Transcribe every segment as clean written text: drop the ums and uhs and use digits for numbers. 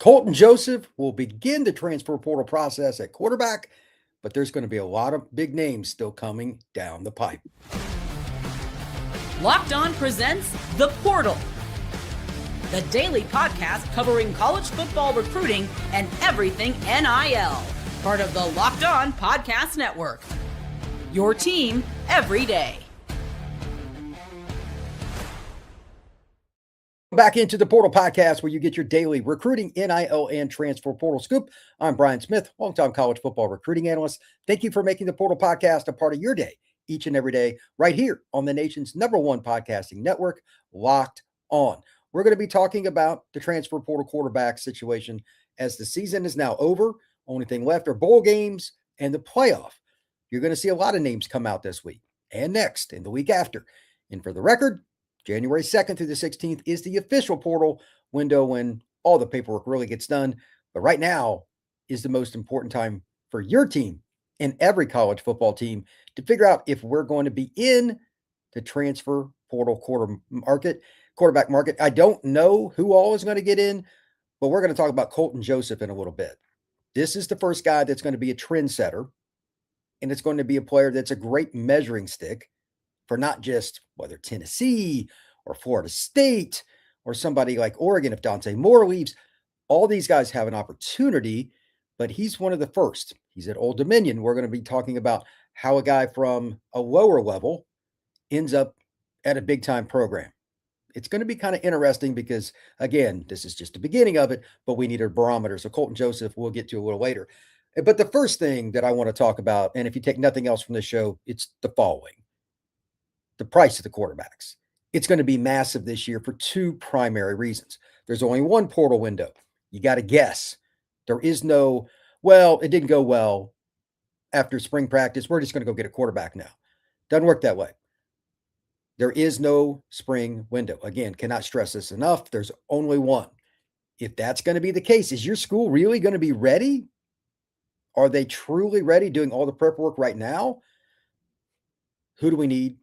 Colton Joseph will begin the transfer portal process at quarterback, but there's going to be a lot of big names still coming down the pipe. Locked On presents The Portal, the daily podcast covering college football recruiting and everything NIL. Part of the Locked On Podcast Network. Your team every day. Back into the Portal Podcast, where you get your daily recruiting, NIL, and transfer portal scoop. I'm Brian Smith, longtime college football recruiting analyst. Thank you for making the Portal Podcast a part of your day, each and every day, right here on the nation's #1 podcasting network, Locked On. We're going to be talking about the transfer portal quarterback situation as the season is now over. Only thing left are bowl games and the playoff. You're going to see a lot of names come out this week and next and the week after. And for the record, January 2nd through the 16th is the official portal window when all the paperwork really gets done. But right now is the most important time for your team and every college football team to figure out if we're going to be in the transfer portal quarterback market. I don't know who all is going to get in, but we're going to talk about Colton Joseph in a little bit. This is the first guy that's going to be a trendsetter, and it's going to be a player that's a great measuring stick for not just whether Tennessee or Florida State or somebody like Oregon, if Dante Moore leaves. All these guys have an opportunity, but he's one of the first. He's at Old Dominion. We're going to be talking about how a guy from a lower level ends up at a big-time program. It's going to be kind of interesting because, again, this is just the beginning of it, but we need a barometer. So Colton Joseph, we'll get to a little later. But the first thing that I want to talk about, and if you take nothing else from the show, it's the following. The price of the quarterbacks. It's going to be massive this year for two primary reasons. There's only one portal window. You got to guess. There is no, well, it didn't go well after spring practice. We're just going to go get a quarterback now. Doesn't work that way. There is no spring window. Again, cannot stress this enough. There's only one. If that's going to be the case, is your school really going to be ready? Are they truly ready doing all the prep work right now? Who do we need?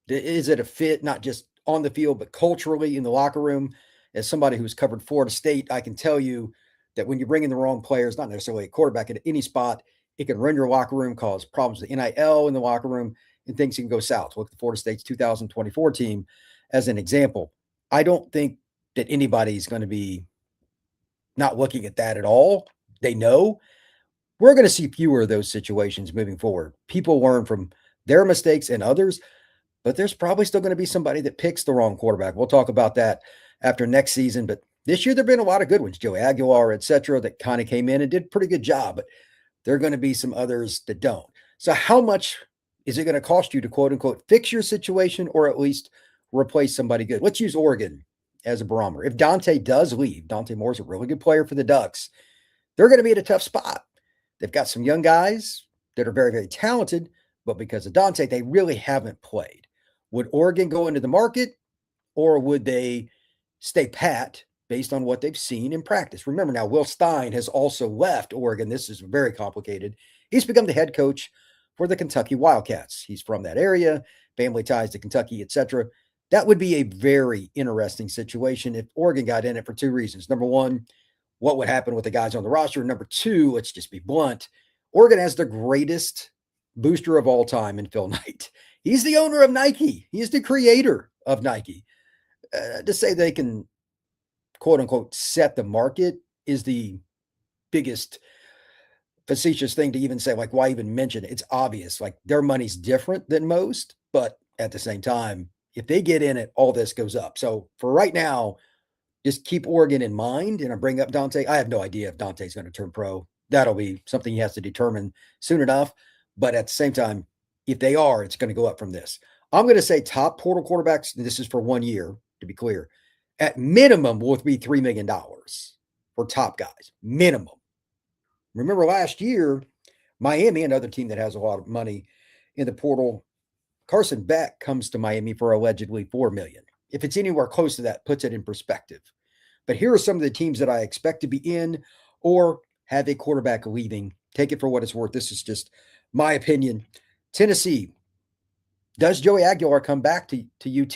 Is it a fit, not just on the field, but culturally in the locker room? As somebody who's covered Florida State, I can tell you that when you bring in the wrong players, not necessarily a quarterback at any spot, it can run your locker room, cause problems with NIL in the locker room, and things can go south. Look at the Florida State's 2024 team as an example. I don't think that anybody's going to be not looking at that at all. They know. We're going to see fewer of those situations moving forward. People learn from their mistakes and others, but there's probably still going to be somebody that picks the wrong quarterback. We'll talk about that after next season. But this year, there have been a lot of good ones. Joey Aguilar, et cetera, that kind of came in and did a pretty good job. But there are going to be some others that don't. So how much is it going to cost you to, quote unquote, fix your situation or at least replace somebody good? Let's use Oregon as a barometer. If Dante does leave, Dante Moore's a really good player for the Ducks. They're going to be at a tough spot. They've got some young guys that are very, very talented, but because of Dante, they really haven't played. Would Oregon go into the market, or would they stay pat based on what they've seen in practice? Remember now, Will Stein has also left Oregon. This is very complicated. He's become the head coach for the Kentucky Wildcats. He's from that area, family ties to Kentucky, etc. That would be a very interesting situation if Oregon got in it for two reasons. Number one, what would happen with the guys on the roster? Number two, let's just be blunt. Oregon has the greatest booster of all time in Phil Knight. He's the owner of Nike. He is the creator of Nike. To say they can, quote unquote, set the market is the biggest facetious thing to even say. Like, why even mention it? It's obvious. Like, their money's different than most, but at the same time, if they get in it, all this goes up. So for right now, just keep Oregon in mind. And I bring up Dante. I have no idea if Dante's going to turn pro. That'll be something he has to determine soon enough. But at the same time, if they are, it's going to go up from this. I'm going to say top portal quarterbacks, and this is for 1 year, to be clear, at minimum will be $3 million for top guys. Minimum. Remember last year, Miami, another team that has a lot of money in the portal, Carson Beck comes to Miami for allegedly $4 million. If it's anywhere close to that, puts it in perspective. But here are some of the teams that I expect to be in or have a quarterback leaving. Take it for what it's worth. This is just my opinion. Tennessee, does Joey Aguilar come back to UT?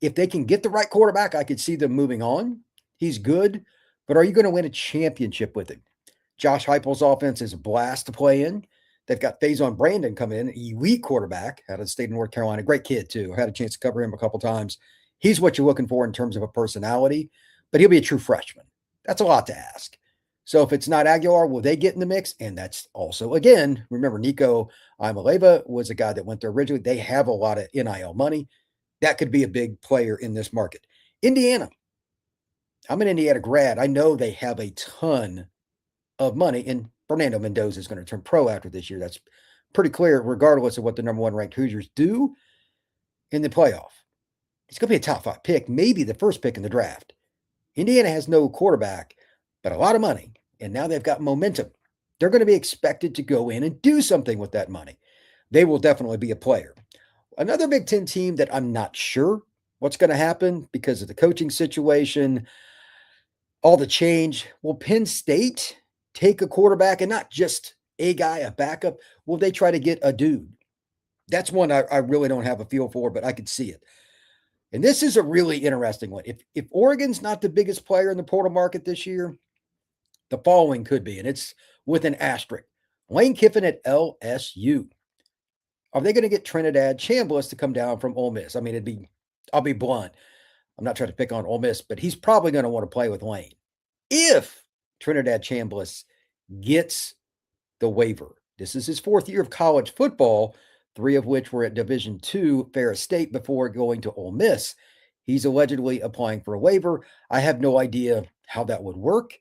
If they can get the right quarterback, I could see them moving on. He's good, but are you going to win a championship with him? Josh Heupel's offense is a blast to play in. They've got Faison Brandon come in, elite quarterback out of the state of North Carolina. Great kid, too. I had a chance to cover him a couple times. He's what you're looking for in terms of a personality, but he'll be a true freshman. That's a lot to ask. So if it's not Aguilar, will they get in the mix? And that's also, again, remember, Nico Imaleva was a guy that went there originally. They have a lot of NIL money. That could be a big player in this market. Indiana. I'm an Indiana grad. I know they have a ton of money, and Fernando Mendoza is going to turn pro after this year. That's pretty clear, regardless of what the number one ranked Hoosiers do in the playoff. He's going to be a top 5 pick, maybe the first pick in the draft. Indiana has no quarterback, but a lot of money, and now they've got momentum. They're going to be expected to go in and do something with that money. They will definitely be a player. Another Big Ten team that I'm not sure what's going to happen because of the coaching situation, all the change. Will Penn State take a quarterback and not just a guy, a backup? Will they try to get a dude? That's one I really don't have a feel for, but I could see it. And this is a really interesting one. If Oregon's not the biggest player in the portal market this year, the following could be, and it's with an asterisk. Lane Kiffin at LSU. Are they going to get Trinidad Chambliss to come down from Ole Miss? I mean, I'll be blunt. I'm not trying to pick on Ole Miss, but he's probably going to want to play with Lane. If Trinidad Chambliss gets the waiver, this is his 4th year of college football, 3 of which were at Division II Ferris State before going to Ole Miss. He's allegedly applying for a waiver. I have no idea how that would work.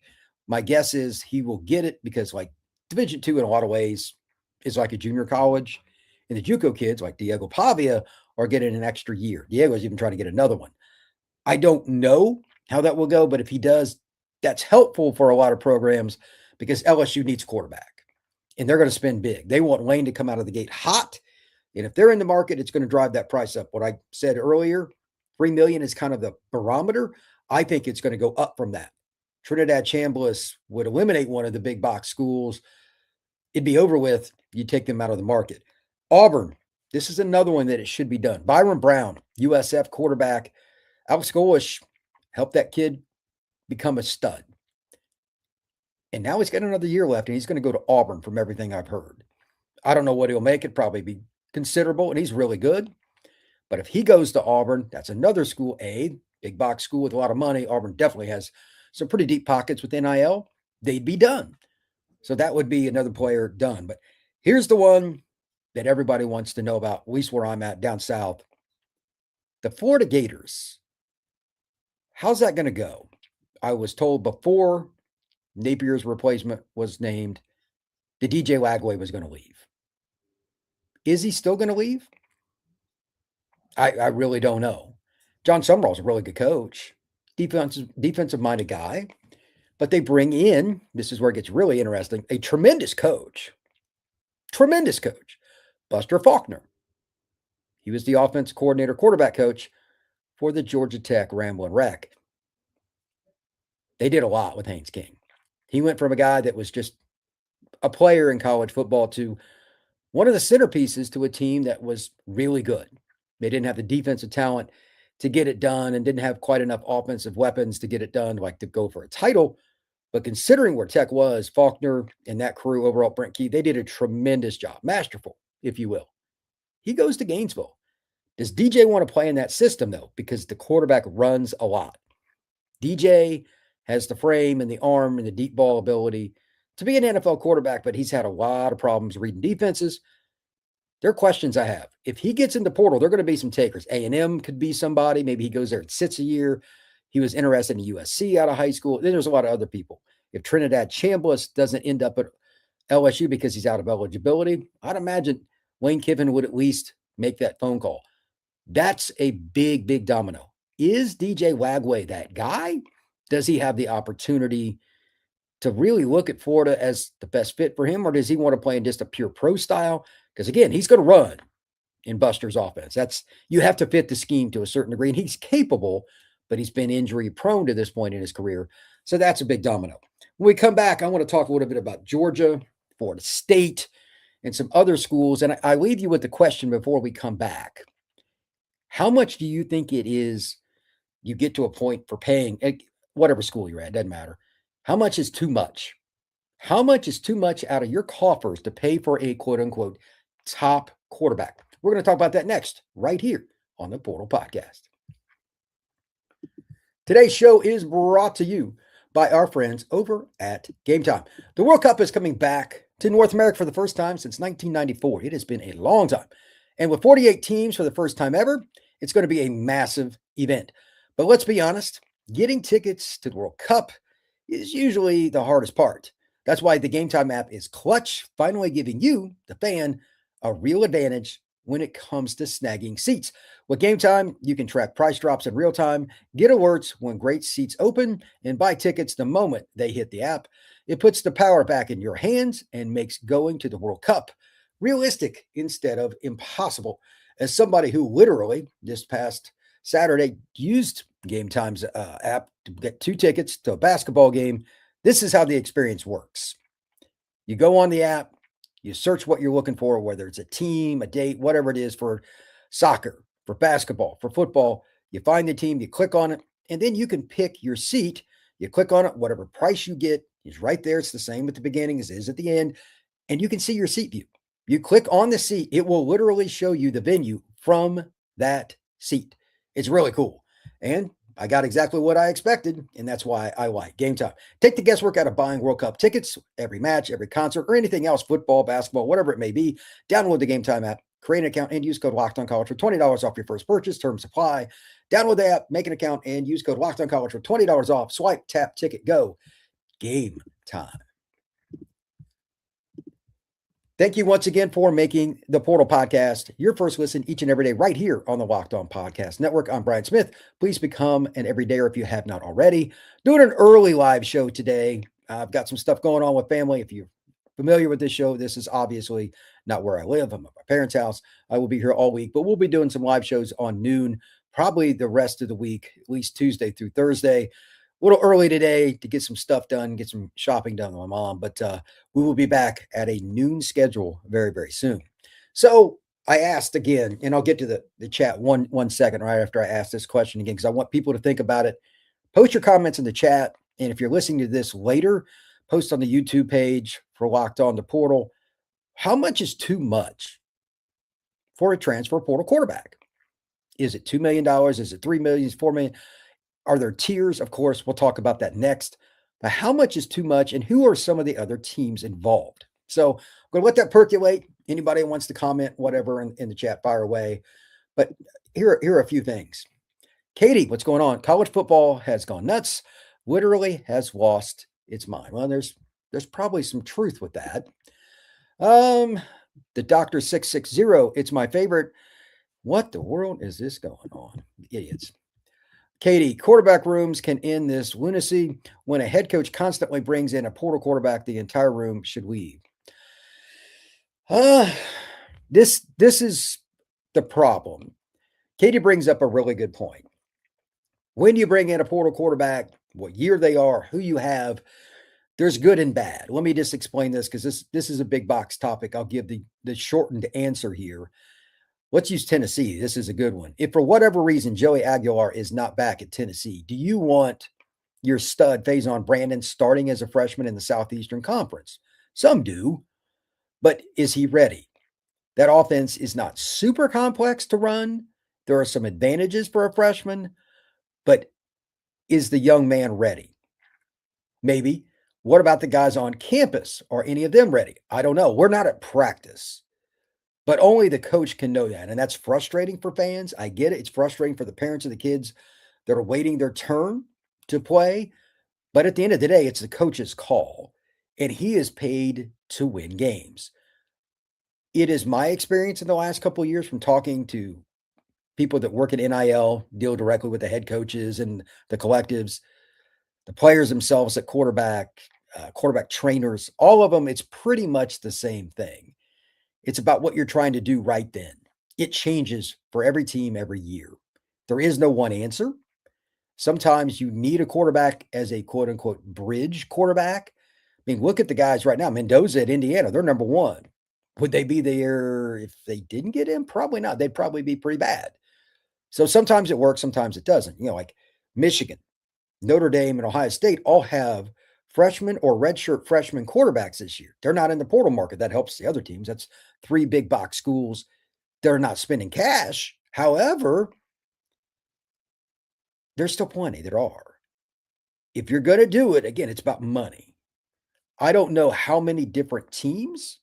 My guess is he will get it because, like, Division II in a lot of ways is like a junior college. And the JUCO kids, like Diego Pavia, are getting an extra year. Diego's even trying to get another one. I don't know how that will go, but if he does, that's helpful for a lot of programs because LSU needs quarterback. And they're going to spend big. They want Lane to come out of the gate hot. And if they're in the market, it's going to drive that price up. What I said earlier, $3 million is kind of the barometer. I think it's going to go up from that. Trinidad Chambliss would eliminate one of the big box schools. It'd be over with. You take them out of the market. Auburn, this is another one that it should be done. Byron Brown, USF quarterback. Alex Golesh helped that kid become a stud. And now he's got another year left, and he's going to go to Auburn from everything I've heard. I don't know what he'll make. It'd probably be considerable, and he's really good. But if he goes to Auburn, that's another school, big box school with a lot of money. Auburn definitely has some pretty deep pockets with NIL. They'd be done. So that would be another player done. But here's the one that everybody wants to know about, at least where I'm at down south. The Florida Gators. How's that going to go? I was told before Napier's replacement was named that DJ Lagway was going to leave. Is he still going to leave? I really don't know. John Summerall's a really good coach, defensive-minded guy, but they bring in, this is where it gets really interesting, a tremendous coach, Buster Faulkner. He was the offense coordinator, quarterback coach for the Georgia Tech Ramblin' Wreck. They did a lot with Haynes King. He went from a guy that was just a player in college football to one of the centerpieces to a team that was really good. They didn't have the defensive talent to get it done and didn't have quite enough offensive weapons to get it done, like to go for a title. But considering where Tech was, Faulkner and that crew overall, Brent Key, they did a tremendous job, masterful, if you will. He goes to Gainesville. Does DJ want to play in that system, though? Because the quarterback runs a lot. DJ has the frame and the arm and the deep ball ability to be an NFL quarterback, but he's had a lot of problems reading defenses. There are questions I have. If he gets in the portal, there are going to be some takers. A&M could be somebody. Maybe he goes there and sits a year. He was interested in USC out of high school. Then there's a lot of other people. If Trinidad Chambliss doesn't end up at LSU because he's out of eligibility, I'd imagine Lane Kiffin would at least make that phone call. That's a big, big domino. Is DJ Lagway that guy? Does he have the opportunity to really look at Florida as the best fit for him, or does he want to play in just a pure pro style? Because again, he's going to run in Buster's offense. You have to fit the scheme to a certain degree, and he's capable, but he's been injury prone to this point in his career. So that's a big domino. When we come back, I want to talk a little bit about Georgia, Florida State, and some other schools. And I leave you with the question before we come back. How much do you think it is you get to a point for paying, whatever school you're at, doesn't matter, How much is too much? How much is too much out of your coffers to pay for a quote unquote top quarterback? We're going to talk about that next, right here on the Portal Podcast. Today's show is brought to you by our friends over at Game Time. The World Cup is coming back to North America for the first time since 1994. It has been a long time. And with 48 teams for the first time ever, it's going to be a massive event. But let's be honest, getting tickets to the World Cup is usually the hardest part. That's why the Game Time app is clutch, finally giving you, the fan, a real advantage when it comes to snagging seats. With Game Time, you can track price drops in real time, get alerts when great seats open, and buy tickets the moment they hit the app. It puts the power back in your hands and makes going to the World Cup realistic instead of impossible. As somebody who literally this past Saturday used Game Time's app to get 2 tickets to a basketball game, this is how the experience works. You go on the app, you search what you're looking for, whether it's a team, a date, whatever it is for soccer, for basketball, for football. You find the team, you click on it, and then you can pick your seat. You click on it, whatever price you get is right there. It's the same at the beginning as it is at the end, and you can see your seat view. You click on the seat, it will literally show you the venue from that seat. It's really cool. And I got exactly what I expected, and that's why I like Game Time. Take the guesswork out of buying World Cup tickets, every match, every concert, or anything else, football, basketball, whatever it may be. Download the Game Time app, create an account, and use code LOCKEDONCollege for $20 off your first purchase. Terms apply. Download the app, make an account, and use code LOCKEDONCollege for $20 off. Swipe, tap, ticket, go. Game Time. Thank you once again for making the Portal Podcast your first listen each and every day right here on the Locked On Podcast Network. I'm Brian Smith. Please become an everydayer if you have not already. Doing an early live show today. I've got some stuff going on with family. If you're familiar with this show, this is obviously not where I live. I'm at my parents' house. I will be here all week, but we'll be doing some live shows on noon, probably the rest of the week, at least Tuesday through Thursday. A little early today to get some stuff done, get some shopping done with my mom, but we will be back at a noon schedule very, very soon. So I asked again, and I'll get to the chat one second right after I ask this question again, because I want people to think about it. Post your comments in the chat. And if you're listening to this later, post on the YouTube page for Locked On the Portal. How much is too much for a transfer portal quarterback? Is it $2 million? Is it $3 million? Is it $4 million? Are there tiers? Of course, we'll talk about that next. But how much is too much, and who are some of the other teams involved? So I'm going to let that percolate. Anybody who wants to comment, whatever, in the chat, fire away. But here are a few things. Katie, what's going on? College football has gone nuts, literally has lost its mind. Well, there's probably some truth with that. The Dr. 660, it's my favorite. What the world is this going on? Idiots. Katie, quarterback rooms can end this lunacy. When a head coach constantly brings in a portal quarterback, the entire room should leave. This is the problem. Katie brings up a really good point. When you bring in a portal quarterback, what year they are, who you have, there's good and bad. Let me just explain this because this is a big box topic. I'll give the shortened answer here. Let's use Tennessee. This is a good one. If for whatever reason Joey Aguilar is not back at Tennessee, do you want your stud Faison Brandon starting as a freshman in the Southeastern Conference? Some do, but is he ready? That offense is not super complex to run. There are some advantages for a freshman, but is the young man ready? Maybe. What about the guys on campus? Are any of them ready? I don't know. We're not at practice. But only the coach can know that. And that's frustrating for fans. I get it. It's frustrating for the parents of the kids that are waiting their turn to play. But at the end of the day, it's the coach's call. And he is paid to win games. It is my experience in the last couple of years from talking to people that work at NIL, deal directly with the head coaches and the collectives, the players themselves at quarterback trainers, all of them, it's pretty much the same thing. It's about what you're trying to do right then. It changes for every team every year. There is no one answer. Sometimes you need a quarterback as a quote unquote bridge quarterback. I mean, look at the guys right now. Mendoza at Indiana, they're number one. Would they be there if they didn't get him? Probably not. They'd probably be pretty bad. So sometimes it works, sometimes it doesn't. Like Michigan, Notre Dame, and Ohio State all have freshman or redshirt freshman quarterbacks this year. They're not in the portal market. That helps the other teams. That's 3 big box schools. They're not spending cash. However, there's still plenty that are. If you're going to do it, again, it's about money. I don't know how many different teams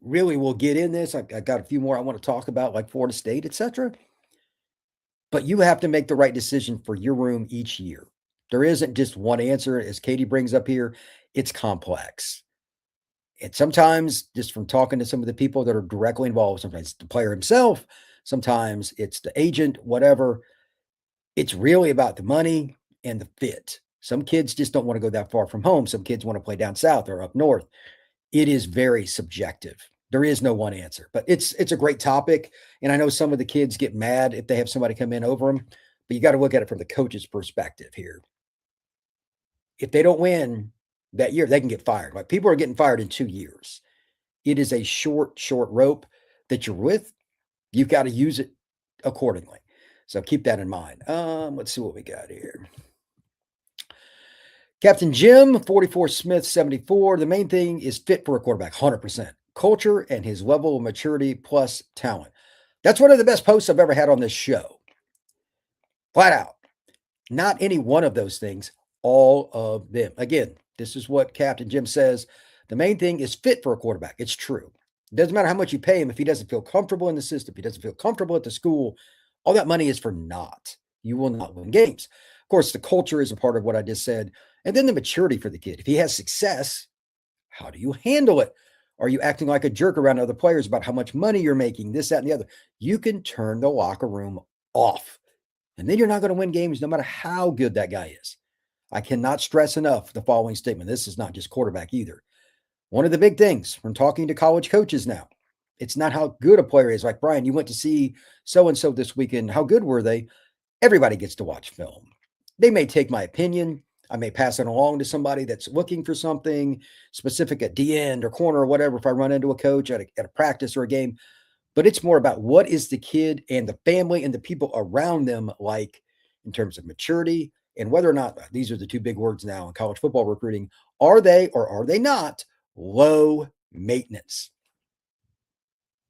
really will get in this. I got a few more I want to talk about, like Florida State, etc. But you have to make the right decision for your room each year. There isn't just one answer, as Katie brings up here. It's complex. And sometimes, just from talking to some of the people that are directly involved, sometimes it's the player himself, sometimes it's the agent, whatever. It's really about the money and the fit. Some kids just don't want to go that far from home. Some kids want to play down south or up north. It is very subjective. There is no one answer, but it's a great topic. And I know some of the kids get mad if they have somebody come in over them, but you got to look at it from the coach's perspective here. If they don't win that year, they can get fired. Like, people are getting fired in 2 years. It is a short rope that you're with. You've got to use it accordingly. So keep that in mind. Let's see what we got here. Captain Jim, 44 Smith, 74. The main thing is fit for a quarterback, 100%. Culture and his level of maturity plus talent. That's one of the best posts I've ever had on this show. Flat out. Not any one of those things, all of them. Again, this is what Captain Jim says. The main thing is fit for a quarterback. It's true. It doesn't matter how much you pay him if he doesn't feel comfortable in the system, if he doesn't feel comfortable at the school, all that money is for naught. You will not win games. Of course, the culture is a part of what I just said. And then the maturity for the kid. If he has success, how do you handle it? Are you acting like a jerk around other players about how much money you're making, this, that, and the other? You can turn the locker room off. And then you're not going to win games no matter how good that guy is. I cannot stress enough the following statement. This is not just quarterback either. One of the big things from talking to college coaches now, it's not how good a player is. Like, Brian, you went to see so-and-so this weekend. How good were they? Everybody gets to watch film. They may take my opinion. I may pass it along to somebody that's looking for something specific at D end or corner or whatever if I run into a coach at a practice or a game. But it's more about what is the kid and the family and the people around them like in terms of maturity and whether or not, these are the 2 big words now in college football recruiting, are they or are they not low maintenance?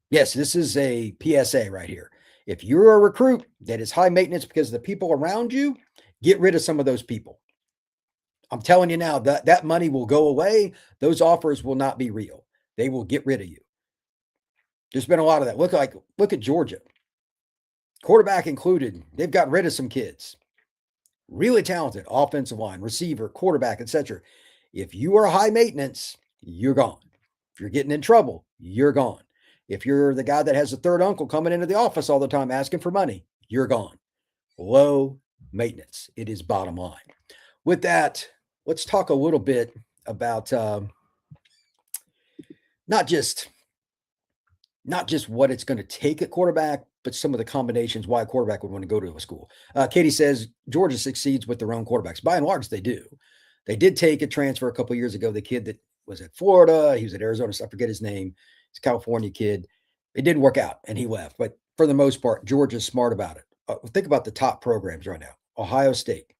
Yes, this is a PSA right here. If you're a recruit that is high maintenance because of the people around you, get rid of some of those people. I'm telling you now that money will go away. Those offers will not be real. They will get rid of you. There's been a lot of that. Look at Georgia. Quarterback included. They've got rid of some kids. Really talented offensive line, receiver, quarterback, etc. If you are high maintenance, you're gone. If you're getting in trouble, you're gone. If you're the guy that has a third uncle coming into the office all the time asking for money, you're gone. Low maintenance. It is bottom line. With that, let's talk a little bit about not just what it's going to take at quarterback, but some of the combinations why a quarterback would want to go to a school. Katie says Georgia succeeds with their own quarterbacks. By and large, they do. They did take a transfer a couple of years ago. The kid that was at Florida, he was at Arizona. I forget his name. He's a California kid. It didn't work out, and he left. But for the most part, Georgia's smart about it. Think about the top programs right now. Ohio State,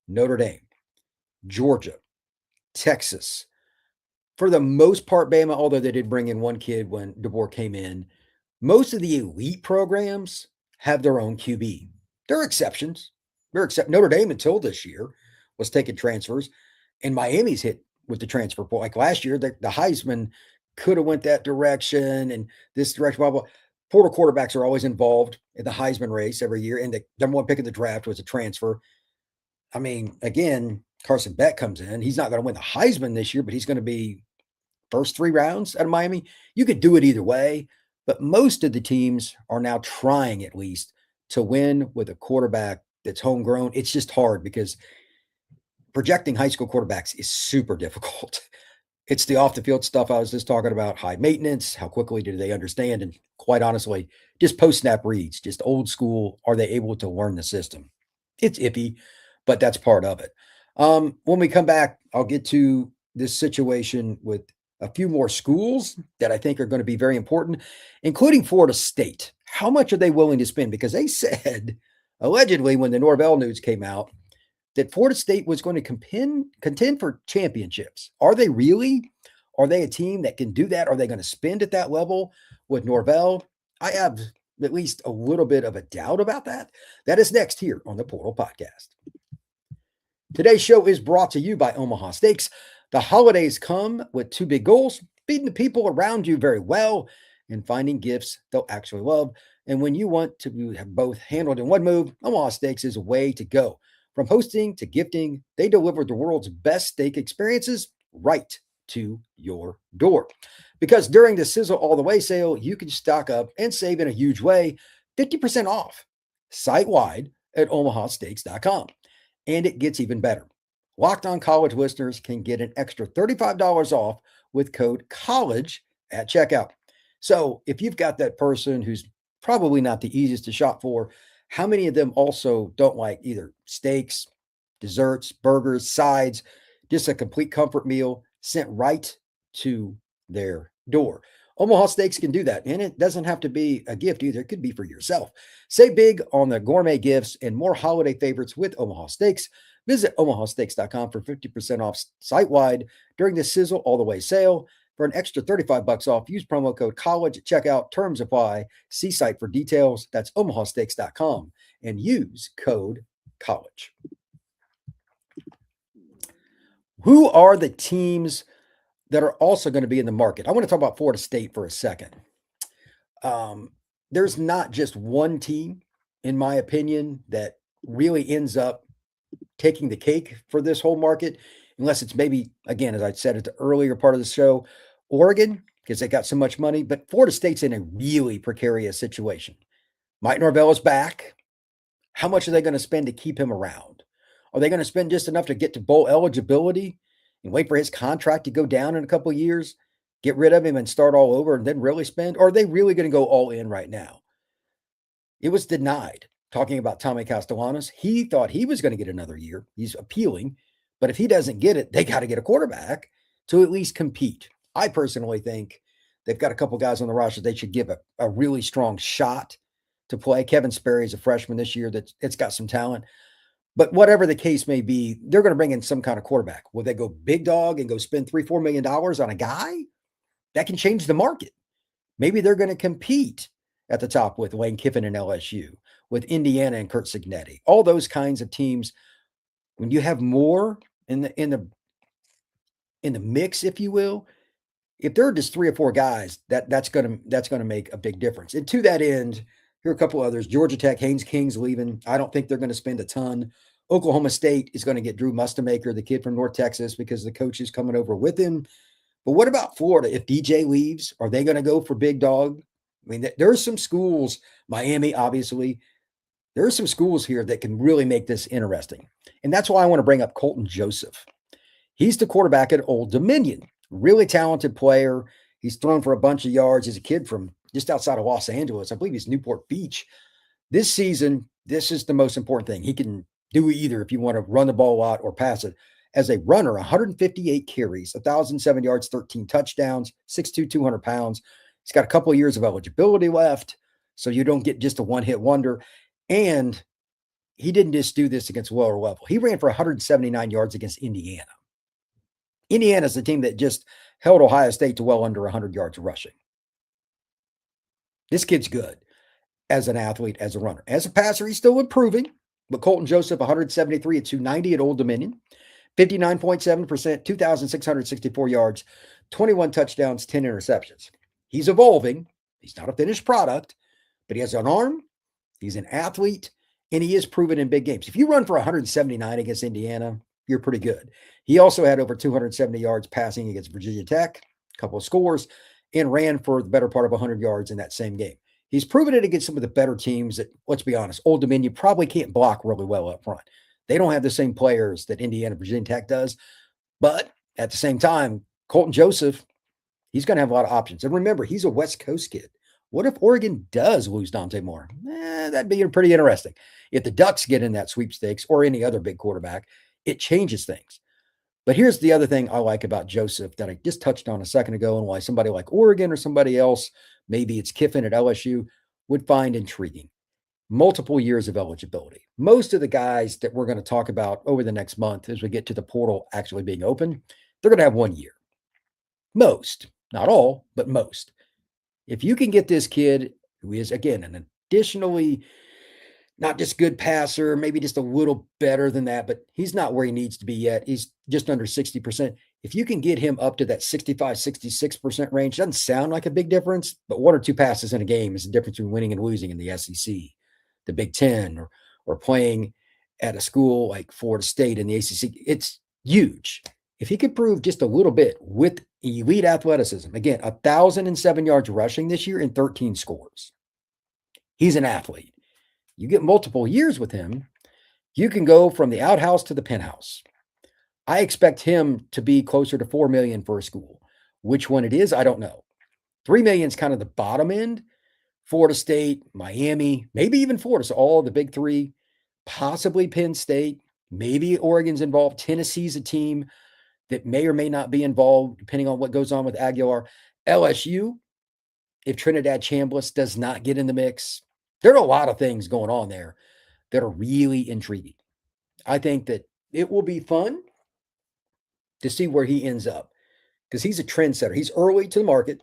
Notre Dame, Georgia, Texas. For the most part, Bama, although they did bring in one kid when DeBoer came in, most of the elite programs have their own QB. There are exceptions. Notre Dame until this year was taking transfers, and Miami's hit with the transfer portal. Like last year, the Heisman could have went that direction and this direction, blah, blah. Portal quarterbacks are always involved in the Heisman race every year, and the number 1 pick of the draft was a transfer. I mean, again, Carson Beck comes in. He's not going to win the Heisman this year, but he's going to be first 3 rounds out of Miami. You could do it either way, but most of the teams are now trying at least to win with a quarterback that's homegrown. It's just hard because projecting high school quarterbacks is super difficult. It's the off the field stuff I was just talking about, high maintenance, how quickly do they understand? And quite honestly, just post snap reads, just old school. Are they able to learn the system? It's iffy, but that's part of it. When we come back, I'll get to this situation with a few more schools that I think are going to be very important, including Florida State. How much are they willing to spend? Because they said, allegedly, when the Norvell news came out, that Florida State was going to contend for championships. Are they really? Are they a team that can do that? Are they going to spend at that level with Norvell? I have at least a little bit of a doubt about that. That is next here on the Portal Podcast. Today's show is brought to you by Omaha Steaks. The holidays come with two big goals: feeding the people around you very well and finding gifts they'll actually love. And when you want to have both handled in one move, Omaha Steaks is a way to go. From hosting to gifting, they deliver the world's best steak experiences right to your door. Because during the Sizzle All the Way sale, you can stock up and save in a huge way, 50% off site-wide at omahasteaks.com. And it gets even better. Locked On College listeners can get an extra $35 off with code COLLEGE at checkout. So if you've got that person who's probably not the easiest to shop for, how many of them also don't like either steaks, desserts, burgers, sides, just a complete comfort meal sent right to their door? Omaha Steaks can do that, and it doesn't have to be a gift either. It could be for yourself. Save big on the gourmet gifts and more holiday favorites with Omaha Steaks. Visit omahasteaks.com for 50% off site-wide during the Sizzle All the Way sale. For an extra $35 off, use promo code COLLEGE at checkout. Terms apply. See site for details. That's omahasteaks.com and use code COLLEGE. Who are the teams that are also going to be in the market? I want to talk about Florida State for a second. There's not just one team, in my opinion, that really ends up taking the cake for this whole market, unless it's maybe, again, as I said at the earlier part of the show, Oregon, because they got so much money. But Florida State's in a really precarious situation. Mike Norvell is back. How much are they going to spend to keep him around? Are they going to spend just enough to get to bowl eligibility and wait for his contract to go down in a couple of years, get rid of him and start all over and then really spend? Or are they really going to go all in right now? It was denied. Talking about Tommy Castellanos, he thought he was going to get another year. He's appealing. But if he doesn't get it, they got to get a quarterback to at least compete. I personally think they've got a couple guys on the roster they should give a really strong shot to play. Kevin Sperry is a freshman this year that's got some talent. But whatever the case may be, they're going to bring in some kind of quarterback. Will they go big dog and go spend $3-4 million on a guy? That can change the market. Maybe they're going to compete at the top with Lane Kiffin and LSU, with Indiana and Kurt Signetti. All those kinds of teams. When you have more in the mix, if you will, if there are just 3 or 4 guys, that's gonna make a big difference. And to that end, here are a couple others. Georgia Tech, Haynes King's leaving. I don't think they're going to spend a ton. Oklahoma State is going to get Drew Mustamaker, the kid from North Texas, because the coach is coming over with him. But what about Florida? If DJ leaves, are they going to go for big dog? I mean, there are some schools, Miami, obviously. There are some schools here that can really make this interesting. And that's why I want to bring up Colton Joseph. He's the quarterback at Old Dominion. Really talented player. He's thrown for a bunch of yards. He's a kid from just outside of Los Angeles. I believe he's Newport Beach. This season, this is the most important thing. He can do either if you want to run the ball a lot or pass it. As a runner, 158 carries, 1,007 yards, 13 touchdowns, 6'2", 200 pounds. He's got a couple of years of eligibility left, so you don't get just a one-hit wonder. And he didn't just do this against lower level. He ran for 179 yards against Indiana. Indiana's the team that just held Ohio State to well under 100 yards rushing. This kid's good as an athlete, as a runner. As a passer, he's still improving. But Colton Joseph, 173 at 290 at Old Dominion, 59.7%, 2,664 yards, 21 touchdowns, 10 interceptions. He's evolving. He's not a finished product, but he has an arm. He's an athlete, and he is proven in big games. If you run for 179 against Indiana, you're pretty good. He also had over 270 yards passing against Virginia Tech, a couple of scores, and ran for the better part of 100 yards in that same game. He's proven it against some of the better teams that, let's be honest, Old Dominion probably can't block really well up front. They don't have the same players that Indiana, Virginia Tech does. But at the same time, Colton Joseph, he's going to have a lot of options. And remember, he's a West Coast kid. What if Oregon does lose Dante Moore? That'd be pretty interesting. If the Ducks get in that sweepstakes or any other big quarterback, it changes things. But here's the other thing I like about Joseph that I just touched on a second ago, and why somebody like Oregon or somebody else, maybe it's Kiffin at LSU, would find intriguing. multiple years of eligibility. Most of the guys that we're going to talk about over the next month as we get to the portal actually being open, they're going to have 1 year. Most, not all, but most. If you can get this kid who is, again, an additionally not just good passer, maybe just a little better than that, but he's not where he needs to be yet. He's just under 60%. If you can get him up to that 65, 66% range, doesn't sound like a big difference, but 1 or 2 passes in a game is the difference between winning and losing in the SEC, the Big Ten, or playing at a school like Florida State in the ACC. It's huge. If he could prove just a little bit with elite athleticism, again, 1,007 yards rushing this year and 13 scores. He's an athlete. You get multiple years with him, you can go from the outhouse to the penthouse. I expect him to be closer to $4 million for a school. Which one it is, I don't know. $3 million is kind of the bottom end. Florida State, Miami, maybe even Florida. So all the big three, possibly Penn State, maybe Oregon's involved. Tennessee's a team that may or may not be involved, depending on what goes on with Aguilar. LSU, if Trinidad Chambliss does not get in the mix, there are a lot of things going on there that are really intriguing. I think that it will be fun to see where he ends up because he's a trendsetter. He's early to the market.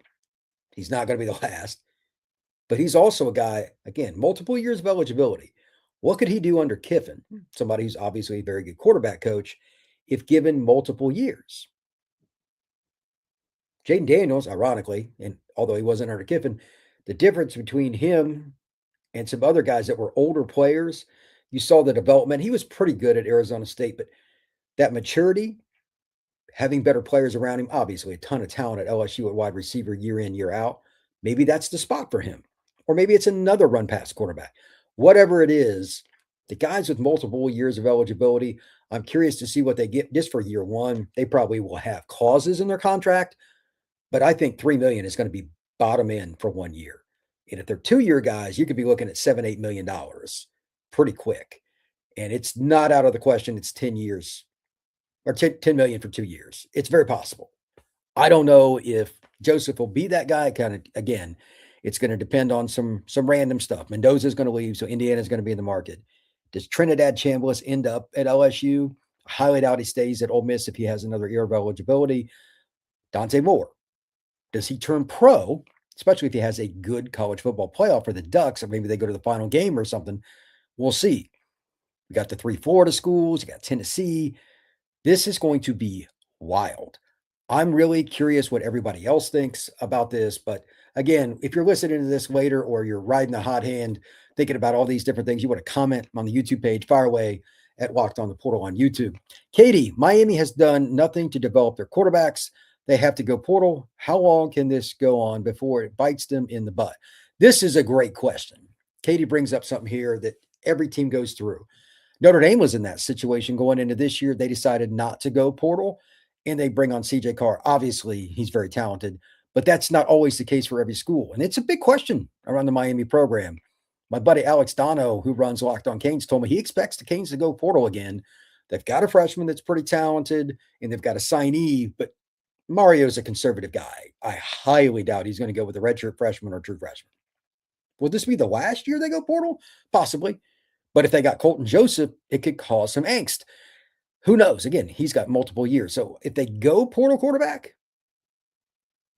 He's not going to be the last, but he's also a guy, again, multiple years of eligibility. What could he do under Kiffin, somebody who's obviously a very good quarterback coach, if given multiple years? Jaden Daniels, ironically, and although he wasn't under Kiffin, the difference between him and some other guys that were older players, you saw the development. He was pretty good at Arizona State, but that maturity, having better players around him, obviously a ton of talent at LSU at wide receiver year in, year out. Maybe that's the spot for him. Or maybe it's another run pass quarterback. Whatever it is, the guys with multiple years of eligibility, I'm curious to see what they get just for year one. They probably will have clauses in their contract, but I think $3 million is going to be bottom end for 1 year. And if they're 2-year guys, you could be looking at $7-8 million pretty quick. And it's not out of the question. It's 10 years or 10 million for 2 years. It's very possible. I don't know if Joseph will be that guy. Kind of, again, it's going to depend on some random stuff. Mendoza is going to leave, so Indiana is going to be in the market. Does Trinidad Chambliss end up at LSU? I highly doubt he stays at Ole Miss if he has another year of eligibility. Dante Moore, does he turn pro, especially if he has a good college football playoff for the Ducks, or maybe they go to the final game or something? We'll see. We got the 3 Florida schools. You got Tennessee. This is going to be wild. I'm really curious what everybody else thinks about this. But again, if you're listening to this later or you're riding the hot hand, thinking about all these different things, you want to comment on the YouTube page, fire away at Locked On the Portal on YouTube. Katie, Miami has done nothing to develop their quarterbacks. They have to go portal. How long can this go on before it bites them in the butt? This is a great question. Katie brings up something here that every team goes through. Notre Dame was in that situation going into this year. They decided not to go portal, and they bring on CJ Carr. Obviously, he's very talented, but that's not always the case for every school. And it's a big question around the Miami program. My buddy Alex Dono, who runs Locked On Canes, told me he expects the Canes to go portal again. They've got a freshman that's pretty talented, and they've got a signee, but Mario's a conservative guy. I highly doubt he's going to go with a redshirt freshman or true freshman. Will this be the last year they go portal? Possibly. But if they got Colton Joseph, it could cause some angst. Who knows? Again, he's got multiple years. So if they go portal quarterback,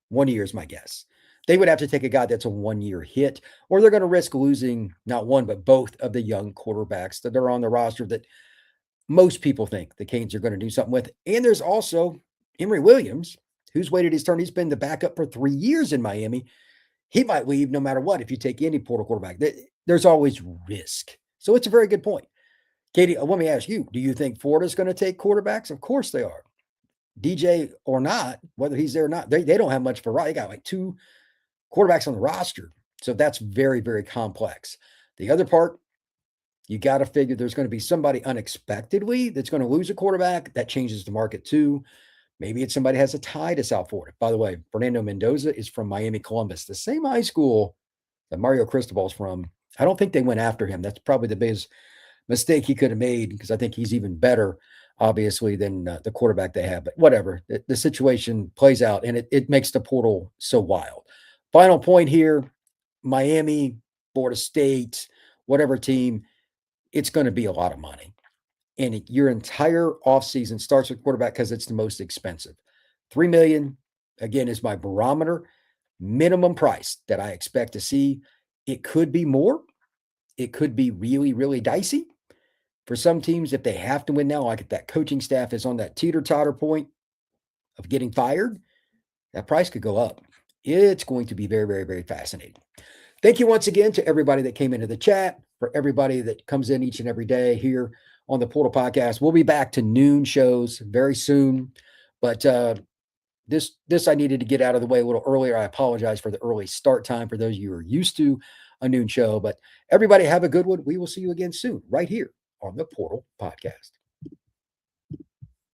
1 year is my guess. They would have to take a guy that's a 1-year hit, or they're going to risk losing not one, but both of the young quarterbacks that are on the roster that most people think the Canes are going to do something with. And there's also Emory Williams, who's waited his turn. He's been the backup for 3 years in Miami. He might leave no matter what if you take any portal quarterback. There's always risk. So it's a very good point. Katie, let me ask you, do you think Florida's going to take quarterbacks? Of course they are. DJ or not, whether he's there or not, they don't have much for right. They got like 2 quarterbacks on the roster. So that's very, very complex. The other part, you got to figure there's going to be somebody unexpectedly that's going to lose a quarterback. That changes the market too. Maybe it's somebody has a tie to South Florida. By the way, Fernando Mendoza is from Miami Columbus, the same high school that Mario Cristobal's from. I don't think they went after him. That's probably the biggest mistake he could have made because I think he's even better, obviously, than the quarterback they have. But whatever, the situation plays out, and it makes the portal so wild. Final point here, Miami, Florida State, whatever team, it's going to be a lot of money. And your entire offseason starts with quarterback because it's the most expensive. $3 million, again, is my barometer minimum price that I expect to see. It could be more. It could be really, really dicey. For some teams, if they have to win now, like if that coaching staff is on that teeter-totter point of getting fired, that price could go up. It's going to be very, very, very fascinating. Thank you once again to everybody that came into the chat, for everybody that comes in each and every day here on the Portal Podcast. We'll be back to noon shows very soon, but this I needed to get out of the way a little earlier. I apologize for the early start time for those of you who are used to a noon show, but everybody have a good one. We will see you again soon right here on the Portal Podcast.